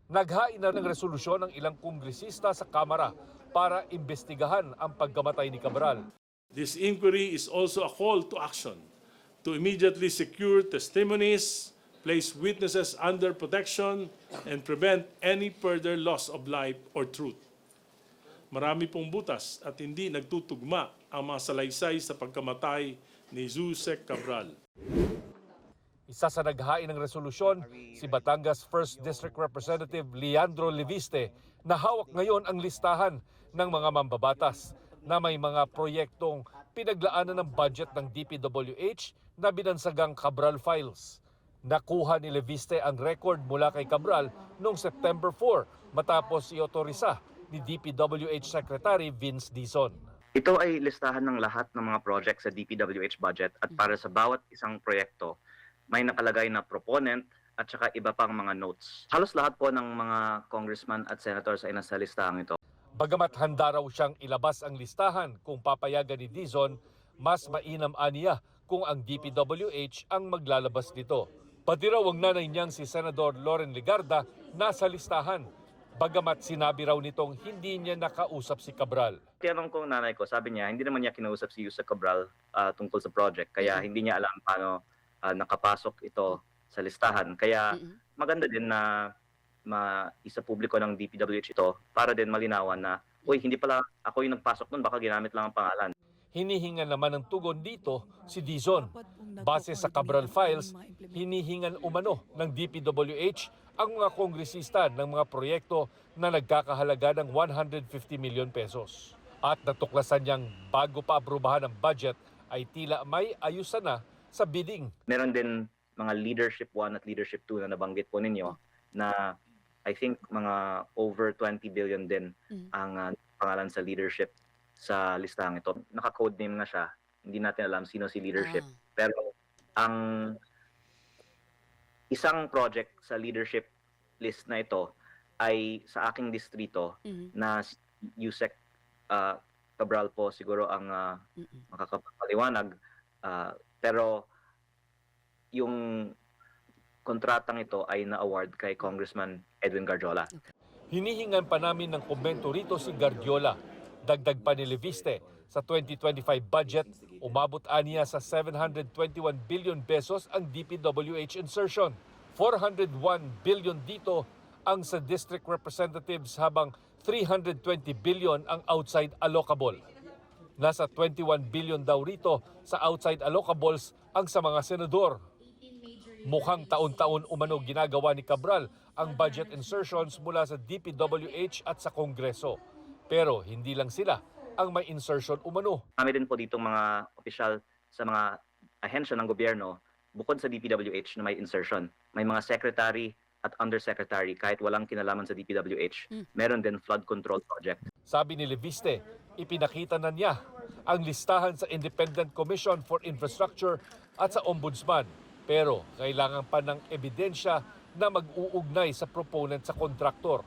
Naghain na ng resolusyon ng ilang kongresista sa Kamara para imbestigahan ang pagkamatay ni Cabral. This inquiry is also a call to action to immediately secure testimonies, place witnesses under protection, and prevent any further loss of life or truth. Marami pong butas at hindi nagtutugma ang mga salaysay sa pagkamatay ni Yusek Cabral. Isa sa naghain ng resolusyon, si Batangas 1st District Representative Leandro Leviste, na hawak ngayon ang listahan ng mga mambabatas na may mga proyektong pinaglaanan ng budget ng DPWH na binansagang Cabral Files. Nakuha ni Leviste ang record mula kay Cabral noong September 4 matapos i-otorisa ni DPWH Secretary Vince Dizon. Ito ay listahan ng lahat ng mga project sa DPWH budget at para sa bawat isang proyekto, may nakalagay na proponent at saka iba pang mga notes. Halos lahat po ng mga congressman at senators ay nasa listahan ito. Bagamat handa raw siyang ilabas ang listahan kung papayagan ni Dizon, mas mainam aniya kung ang DPWH ang maglalabas nito. Pati raw ang nanay niyang si Senador Loren Legarda nasa listahan. Bagamat sinabi raw nitong hindi niya nakausap si Cabral. Tinanong ko ang nanay ko, sabi niya hindi naman niya kinausap si Yusek Cabral tungkol sa project, kaya hindi niya alam paano nakapasok ito sa listahan. Kaya maganda din na maisa publiko ng DPWH ito para din malinawan na, uy, hindi pala ako yung nagpasok nun, baka ginamit lang ang pangalan. Hinihingan naman ng tugon dito si Dizon. Base sa Cabral Files, hinihingan umano ng DPWH ang mga kongresista ng mga proyekto na nagkakahalaga ng 150 million pesos. At natuklasan niyang bago pa aprubahan ang budget ay tila may ayusan na sa bidding. Meron din mga Leadership 1 at Leadership 2 na nabanggit po ninyo na I think mga over 20 billion din ang pangalan sa leadership sa listahan ito. Naka-code name na siya. Hindi natin alam sino si leadership. Pero ang isang project sa leadership list na ito ay sa aking distrito na si Yusek Cabral po siguro ang makakapaliwanag. Pero yung kontratang ito ay na-award kay Congressman Edwin Garjola. Hinihingan pa namin ng komento rito si Garjola. Dagdag pa ni Leviste, sa 2025 budget, umabot aniya sa 721 billion pesos ang DPWH insertion. 401 billion dito ang sa district representatives habang 320 billion ang outside allocable. Nasa 21 billion daw rito sa outside allocables ang sa mga senador. Mukhang taon-taon umano ginagawa ni Cabral ang budget insertions mula sa DPWH at sa Kongreso. Pero hindi lang sila ang may insertion umano. Kami din po ditong mga opisyal sa mga ahensya ng gobyerno, bukod sa DPWH na may insertion, may mga secretary at undersecretary kahit walang kinalaman sa DPWH, meron din flood control project. Sabi ni Leviste, ipinakita na niya ang listahan sa Independent Commission for Infrastructure at sa Ombudsman. Pero kailangan pa ng ebidensya na mag-uugnay sa proponent sa kontraktor.